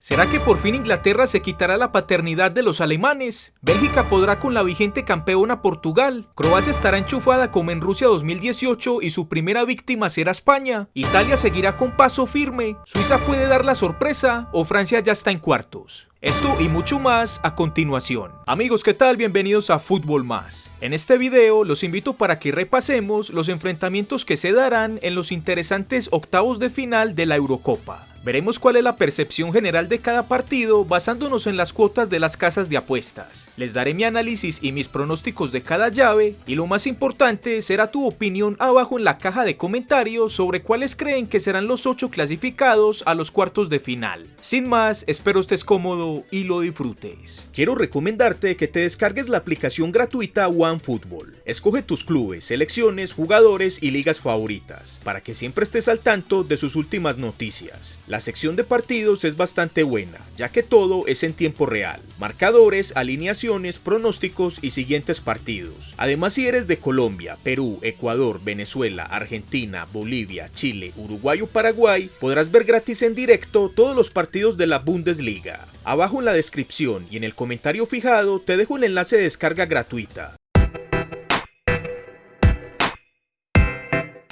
¿Será que por fin Inglaterra se quitará la paternidad de los alemanes? ¿Bélgica podrá con la vigente campeona Portugal? ¿Croacia estará enchufada como en Rusia 2018 y su primera víctima será España? ¿Italia seguirá con paso firme? ¿Suiza puede dar la sorpresa? ¿O Francia ya está en cuartos? Esto y mucho más a continuación. Amigos, ¿qué tal? Bienvenidos a Fútbol Más. En este video los invito para que repasemos los enfrentamientos que se darán en los interesantes octavos de final de la Eurocopa. Veremos cuál es la percepción general de cada partido basándonos en las cuotas de las casas de apuestas. Les daré mi análisis y mis pronósticos de cada llave y lo más importante será tu opinión abajo en la caja de comentarios sobre cuáles creen que serán los 8 clasificados a los cuartos de final. Sin más, espero estés cómodo y lo disfrutes. Quiero recomendarte que te descargues la aplicación gratuita OneFootball. Escoge tus clubes, selecciones, jugadores y ligas favoritas para que siempre estés al tanto de sus últimas noticias. La sección de partidos es bastante buena, ya que todo es en tiempo real. Marcadores, alineaciones, pronósticos y siguientes partidos. Además, si eres de Colombia, Perú, Ecuador, Venezuela, Argentina, Bolivia, Chile, Uruguay o Paraguay, podrás ver gratis en directo todos los partidos de la Bundesliga. Abajo en la descripción y en el comentario fijado te dejo el enlace de descarga gratuita.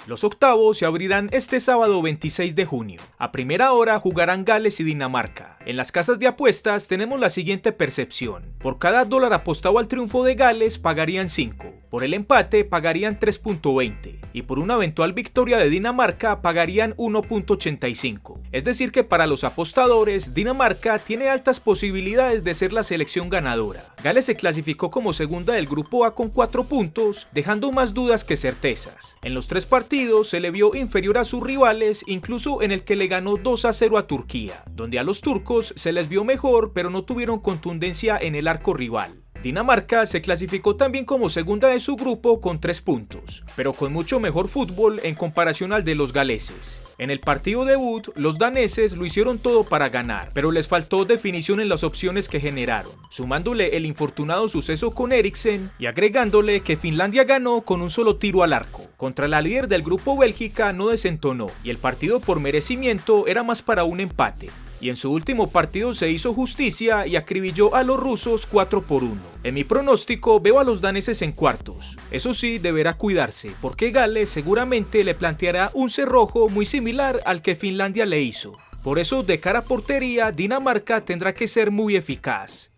Los octavos se abrirán este sábado 26 de junio. A primera hora jugarán Gales y Dinamarca. En las casas de apuestas tenemos la siguiente percepción. Por cada dólar apostado al triunfo de Gales pagarían 5. Por el empate pagarían 3.20. Y por una eventual victoria de Dinamarca pagarían 1.85. Es decir que para los apostadores, Dinamarca tiene altas posibilidades de ser la selección ganadora. Gales se clasificó como segunda del grupo A con 4 puntos, dejando más dudas que certezas. En los 3 partidos se le vio inferior a sus rivales, incluso en el que le ganó 2-0 a Turquía, donde a los turcos se les vio mejor pero no tuvieron contundencia en el arco rival. Dinamarca se clasificó también como segunda de su grupo con 3 puntos, pero con mucho mejor fútbol en comparación al de los galeses. En el partido debut, los daneses lo hicieron todo para ganar, pero les faltó definición en las opciones que generaron, sumándole el infortunado suceso con Eriksen y agregándole que Finlandia ganó con un solo tiro al arco. Contra la líder del grupo Bélgica no desentonó y el partido por merecimiento era más para un empate. Y en su último partido se hizo justicia y acribilló a los rusos 4-1. En mi pronóstico veo a los daneses en cuartos. Eso sí, deberá cuidarse, porque Gales seguramente le planteará un cerrojo muy similar al que Finlandia le hizo. Por eso, de cara a portería, Dinamarca tendrá que ser muy eficaz.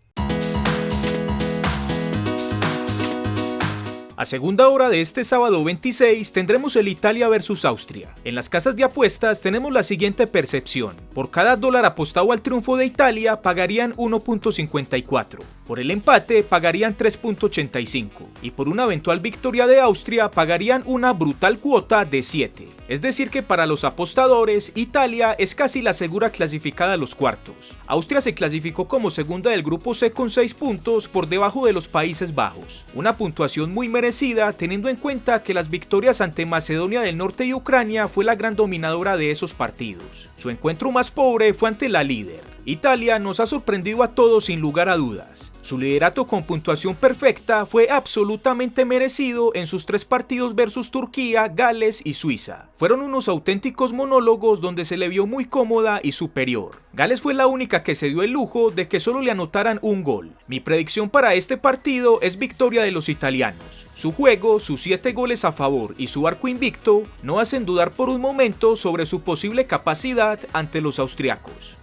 A segunda hora de este sábado 26 tendremos el Italia vs Austria. En las casas de apuestas tenemos la siguiente percepción. Por cada dólar apostado al triunfo de Italia pagarían 1.54. Por el empate pagarían 3.85. Y por una eventual victoria de Austria pagarían una brutal cuota de 7. Es decir que para los apostadores, Italia es casi la segura clasificada a los cuartos. Austria se clasificó como segunda del grupo C con 6 puntos por debajo de los Países Bajos. Una puntuación muy merecida teniendo en cuenta que las victorias ante Macedonia del Norte y Ucrania fue la gran dominadora de esos partidos. Su encuentro más pobre fue ante la líder. Italia nos ha sorprendido a todos sin lugar a dudas. Su liderato con puntuación perfecta fue absolutamente merecido en sus 3 partidos versus Turquía, Gales y Suiza. Fueron unos auténticos monólogos donde se le vio muy cómoda y superior. Gales fue la única que se dio el lujo de que solo le anotaran un gol. Mi predicción para este partido es victoria de los italianos. Su juego, sus 7 goles a favor y su arco invicto no hacen dudar por un momento sobre su posible capacidad ante los austriacos.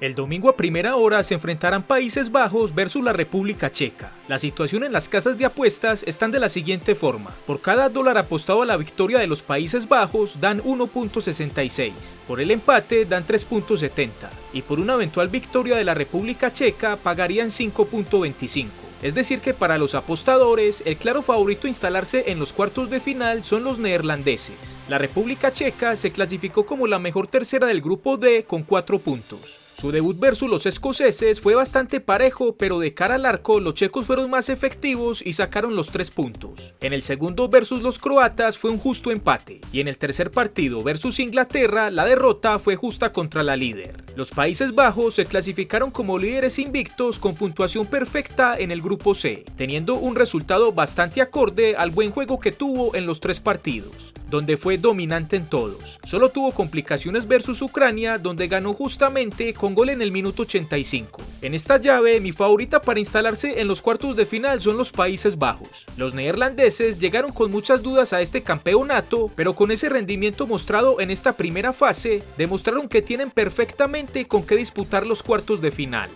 El domingo a primera hora se enfrentarán Países Bajos versus la República Checa. La situación en las casas de apuestas están de la siguiente forma. Por cada dólar apostado a la victoria de los Países Bajos dan 1.66. Por el empate dan 3.70. Y por una eventual victoria de la República Checa pagarían 5.25. Es decir que para los apostadores, el claro favorito a instalarse en los cuartos de final son los neerlandeses. La República Checa se clasificó como la mejor tercera del grupo D con 4 puntos. Su debut versus los escoceses fue bastante parejo, pero de cara al arco los checos fueron más efectivos y sacaron los 3 puntos. En el segundo versus los croatas fue un justo empate, y en el tercer partido versus Inglaterra la derrota fue justa contra la líder. Los Países Bajos se clasificaron como líderes invictos con puntuación perfecta en el grupo C, teniendo un resultado bastante acorde al buen juego que tuvo en los 3 partidos. donde fue dominante en todos. Solo tuvo complicaciones versus Ucrania, donde ganó justamente con gol en el minuto 85. En esta llave, mi favorita para instalarse en los cuartos de final son los Países Bajos. Los neerlandeses llegaron con muchas dudas a este campeonato, pero con ese rendimiento mostrado en esta primera fase, demostraron que tienen perfectamente con qué disputar los cuartos de final.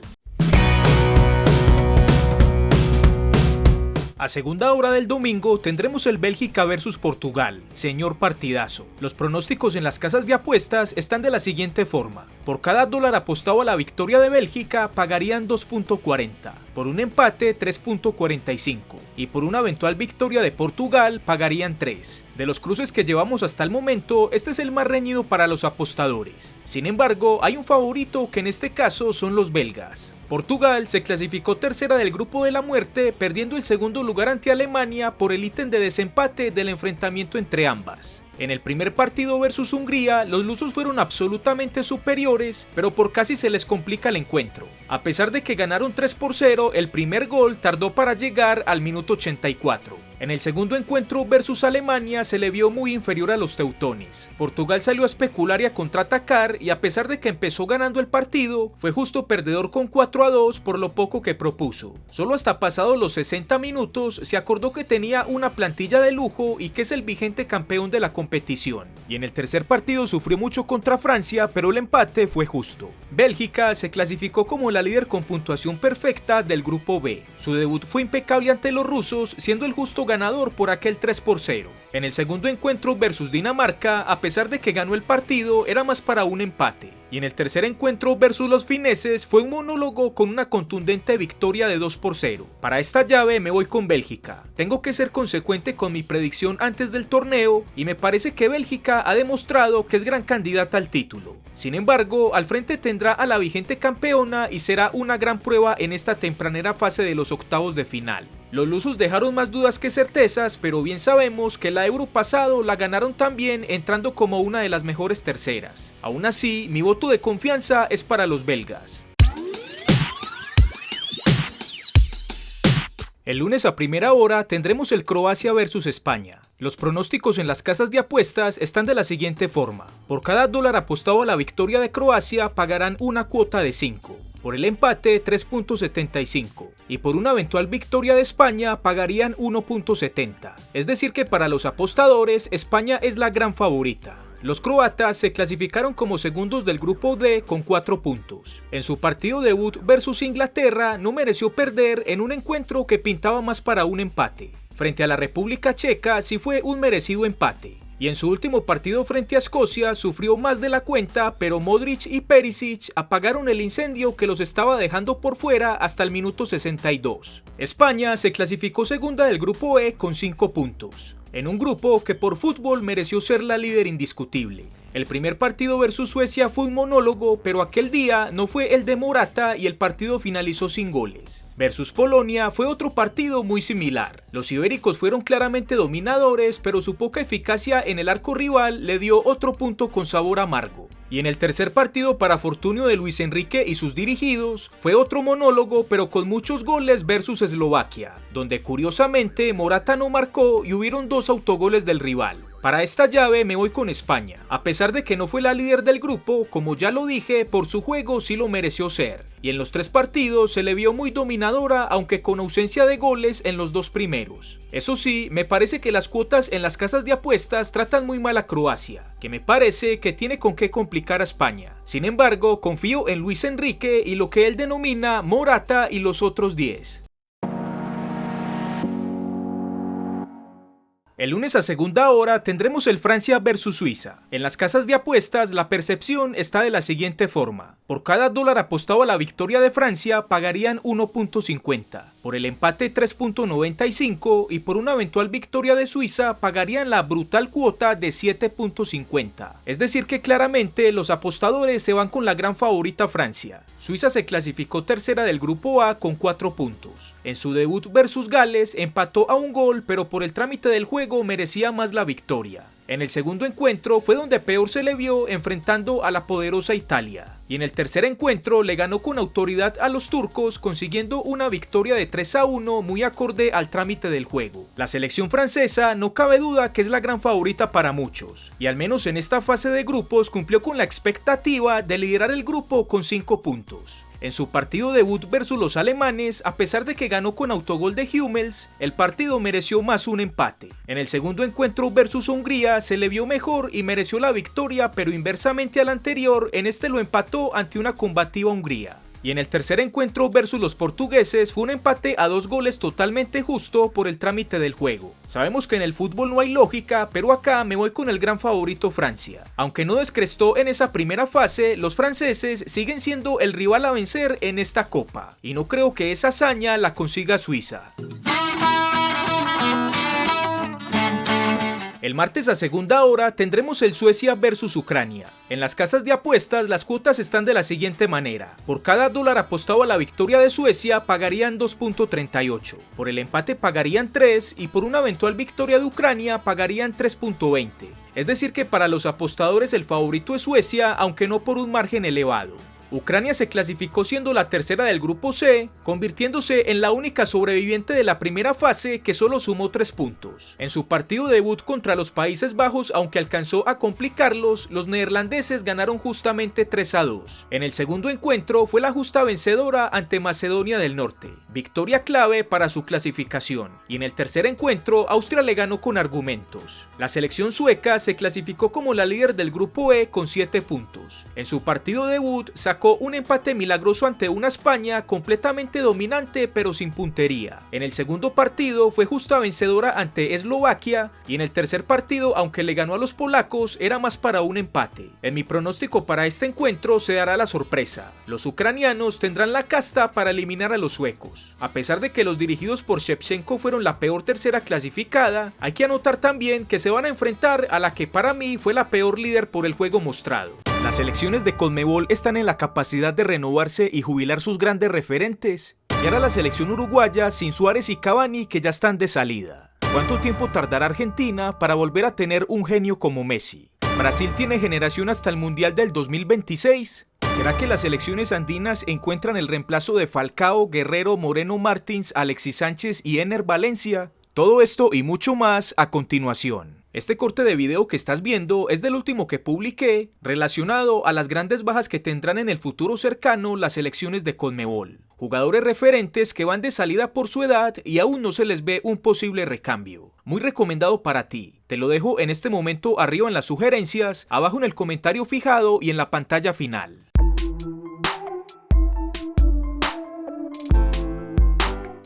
A segunda hora del domingo tendremos el Bélgica versus Portugal, señor partidazo. Los pronósticos en las casas de apuestas están de la siguiente forma. Por cada dólar apostado a la victoria de Bélgica pagarían 2.40, por un empate 3.45 y por una eventual victoria de Portugal pagarían 3. De los cruces que llevamos hasta el momento, este es el más reñido para los apostadores. Sin embargo, hay un favorito que en este caso son los belgas. Portugal se clasificó tercera del grupo de la muerte, perdiendo el segundo lugar ante Alemania por el ítem de desempate del enfrentamiento entre ambas. En el primer partido versus Hungría, los lusos fueron absolutamente superiores, pero por casi se les complica el encuentro. A pesar de que ganaron 3-0, el primer gol tardó para llegar al minuto 84. En el segundo encuentro versus Alemania se le vio muy inferior a los teutones. Portugal salió a especular y a contraatacar y a pesar de que empezó ganando el partido, fue justo perdedor con 4-2 por lo poco que propuso. Solo hasta pasados los 60 minutos se acordó que tenía una plantilla de lujo y que es el vigente campeón de la competición. Y en el tercer partido sufrió mucho contra Francia, pero el empate fue justo. Bélgica se clasificó como la líder con puntuación perfecta del grupo B. Su debut fue impecable ante los rusos, siendo el justo ganador por aquel 3-0. En el segundo encuentro versus Dinamarca, a pesar de que ganó el partido, era más para un empate. Y en el tercer encuentro versus los fineses fue un monólogo con una contundente victoria de 2-0. Para esta llave me voy con Bélgica. Tengo que ser consecuente con mi predicción antes del torneo y me parece que Bélgica ha demostrado que es gran candidata al título. Sin embargo, al frente tendrá a la vigente campeona y será una gran prueba en esta tempranera fase de los octavos de final. Los lusos dejaron más dudas que certezas, pero bien sabemos que la Euro pasado la ganaron también entrando como una de las mejores terceras. Aún así, mi voto de confianza es para los belgas. El lunes a primera hora tendremos el Croacia versus España. Los pronósticos en las casas de apuestas están de la siguiente forma. Por cada dólar apostado a la victoria de Croacia pagarán una cuota de 5. Por el empate 3.75 y por una eventual victoria de España pagarían 1.70. Es decir que para los apostadores España es la gran favorita. Los croatas se clasificaron como segundos del grupo D con 4 puntos. En su partido debut versus Inglaterra no mereció perder en un encuentro que pintaba más para un empate. Frente a la República Checa sí fue un merecido empate. Y en su último partido frente a Escocia sufrió más de la cuenta, pero Modric y Perisic apagaron el incendio que los estaba dejando por fuera hasta el minuto 62. España se clasificó segunda del grupo E con 5 puntos. En un grupo que por fútbol mereció ser la líder indiscutible. El primer partido versus Suecia fue un monólogo, pero aquel día no fue el de Morata y el partido finalizó sin goles. Versus Polonia fue otro partido muy similar. Los ibéricos fueron claramente dominadores, pero su poca eficacia en el arco rival le dio otro punto con sabor amargo. Y en el tercer partido para fortunio de Luis Enrique y sus dirigidos, fue otro monólogo pero con muchos goles versus Eslovaquia, donde curiosamente Morata no marcó y hubieron 2 autogoles del rival. Para esta llave me voy con España, a pesar de que no fue la líder del grupo, como ya lo dije, por su juego sí lo mereció ser. Y en los 3 partidos se le vio muy dominadora, aunque con ausencia de goles en los 2 primeros. Eso sí, me parece que las cuotas en las casas de apuestas tratan muy mal a Croacia, que me parece que tiene con qué complicar a España. Sin embargo, confío en Luis Enrique y lo que él denomina Morata y los otros 10. El lunes a segunda hora tendremos el Francia versus Suiza. En las casas de apuestas la percepción está de la siguiente forma. Por cada dólar apostado a la victoria de Francia pagarían 1.50. Por el empate 3.95 y por una eventual victoria de Suiza pagarían la brutal cuota de 7.50. Es decir que claramente los apostadores se van con la gran favorita Francia. Suiza se clasificó tercera del grupo A con 4 puntos. En su debut versus Gales empató a un gol, pero por el trámite del juego merecía más la victoria. En el segundo encuentro fue donde peor se le vio enfrentando a la poderosa Italia. Y en el tercer encuentro le ganó con autoridad a los turcos, consiguiendo una victoria de 3-1 muy acorde al trámite del juego. La selección francesa no cabe duda que es la gran favorita para muchos, y al menos en esta fase de grupos cumplió con la expectativa de liderar el grupo con 5 puntos. En su partido debut versus los alemanes, a pesar de que ganó con autogol de Hummels, el partido mereció más un empate. En el segundo encuentro versus Hungría se le vio mejor y mereció la victoria, pero inversamente al anterior, en este lo empató ante una combativa Hungría. Y en el tercer encuentro versus los portugueses fue un empate a 2 goles totalmente justo por el trámite del juego. Sabemos que en el fútbol no hay lógica, pero acá me voy con el gran favorito Francia. Aunque no descrestó en esa primera fase, los franceses siguen siendo el rival a vencer en esta copa, y no creo que esa hazaña la consiga Suiza. El martes a segunda hora tendremos el Suecia versus Ucrania. En las casas de apuestas las cuotas están de la siguiente manera. Por cada dólar apostado a la victoria de Suecia pagarían 2.38, por el empate pagarían 3 y por una eventual victoria de Ucrania pagarían 3.20. Es decir que para los apostadores el favorito es Suecia, aunque no por un margen elevado. Ucrania se clasificó siendo la tercera del grupo C, convirtiéndose en la única sobreviviente de la primera fase que solo sumó 3 puntos. En su partido debut contra los Países Bajos, aunque alcanzó a complicarlos, los neerlandeses ganaron justamente 3-2. En el segundo encuentro fue la justa vencedora ante Macedonia del Norte, victoria clave para su clasificación. Y en el tercer encuentro, Austria le ganó con argumentos. La selección sueca se clasificó como la líder del grupo E con 7 puntos. En su partido debut sacó un empate milagroso ante una España completamente dominante pero sin puntería. En el segundo partido fue justa vencedora ante Eslovaquia y en el tercer partido, aunque le ganó a los polacos, era más para un empate. En mi pronóstico para este encuentro se dará la sorpresa. Los ucranianos tendrán la casta para eliminar a los suecos. A pesar de que los dirigidos por Shevchenko fueron la peor tercera clasificada, hay que anotar también que se van a enfrentar a la que para mí fue la peor líder por el juego mostrado. Las selecciones de Conmebol están en la capacidad de renovarse y jubilar sus grandes referentes. Y ahora la selección uruguaya sin Suárez y Cavani, que ya están de salida. ¿Cuánto tiempo tardará Argentina para volver a tener un genio como Messi? ¿Brasil tiene generación hasta el Mundial del 2026? ¿Será que las selecciones andinas encuentran el reemplazo de Falcao, Guerrero, Moreno Martins, Alexis Sánchez y Ener Valencia? Todo esto y mucho más a continuación. Este corte de video que estás viendo es del último que publiqué relacionado a las grandes bajas que tendrán en el futuro cercano las selecciones de Conmebol. Jugadores referentes que van de salida por su edad y aún no se les ve un posible recambio. Muy recomendado para ti. Te lo dejo en este momento arriba en las sugerencias, abajo en el comentario fijado y en la pantalla final.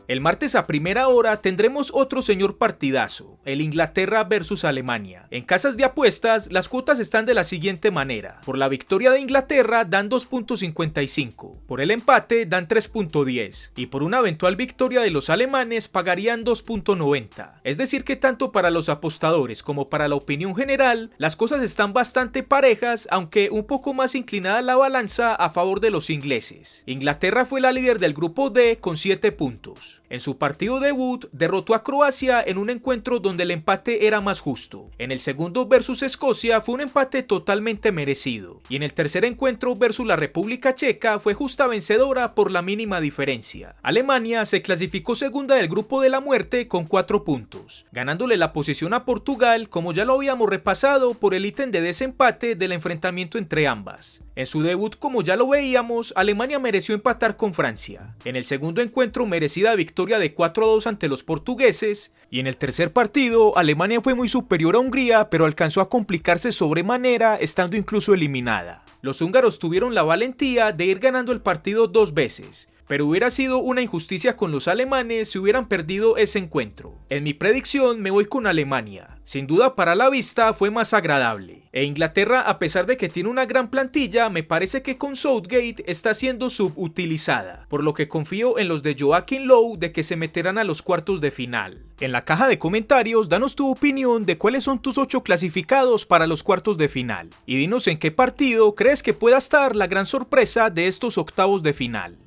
El martes a primera hora tendremos otro señor partidazo, el Inglaterra versus Alemania. En casas de apuestas, las cuotas están de la siguiente manera. Por la victoria de Inglaterra dan 2.55, por el empate dan 3.10 y por una eventual victoria de los alemanes pagarían 2.90. Es decir que tanto para los apostadores como para la opinión general, las cosas están bastante parejas, aunque un poco más inclinada la balanza a favor de los ingleses. Inglaterra fue la líder del grupo D con 7 puntos. En su partido debut derrotó a Croacia en un encuentro donde el empate era más justo. En el segundo versus Escocia fue un empate totalmente merecido. Y en el tercer encuentro versus la República Checa fue justa vencedora por la mínima diferencia. Alemania se clasificó segunda del grupo de la muerte con 4 puntos, ganándole la posición a Portugal, como ya lo habíamos repasado, por el ítem de desempate del enfrentamiento entre ambas. En su debut, como ya lo veíamos, Alemania mereció empatar con Francia. En el segundo encuentro, merecida victoria de 4-2 ante los portugueses, y en el tercer partido, Alemania fue muy superior a Hungría, pero alcanzó a complicarse sobremanera, estando incluso eliminada. Los húngaros tuvieron la valentía de ir ganando el partido 2 veces, pero hubiera sido una injusticia con los alemanes si hubieran perdido ese encuentro. En mi predicción me voy con Alemania. Sin duda para la vista fue más agradable. E Inglaterra, a pesar de que tiene una gran plantilla, me parece que con Southgate está siendo subutilizada, por lo que confío en los de Joachim Löw de que se meterán a los cuartos de final. En la caja de comentarios, danos tu opinión de cuáles son tus 8 clasificados para los cuartos de final. Y dinos en qué partido crees que pueda estar la gran sorpresa de estos octavos de final.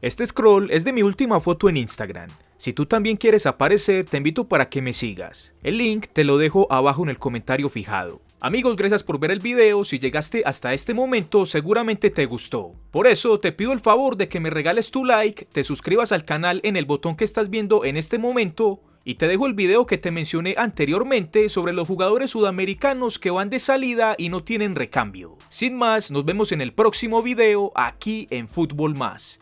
Este scroll es de mi última foto en Instagram. Si tú también quieres aparecer, te invito para que me sigas. El link te lo dejo abajo en el comentario fijado. Amigos, gracias por ver el video. Si llegaste hasta este momento, seguramente te gustó. Por eso te pido el favor de que me regales tu like, te suscribas al canal en el botón que estás viendo en este momento y te dejo el video que te mencioné anteriormente sobre los jugadores sudamericanos que van de salida y no tienen recambio. Sin más, nos vemos en el próximo video aquí en Fútbol Más.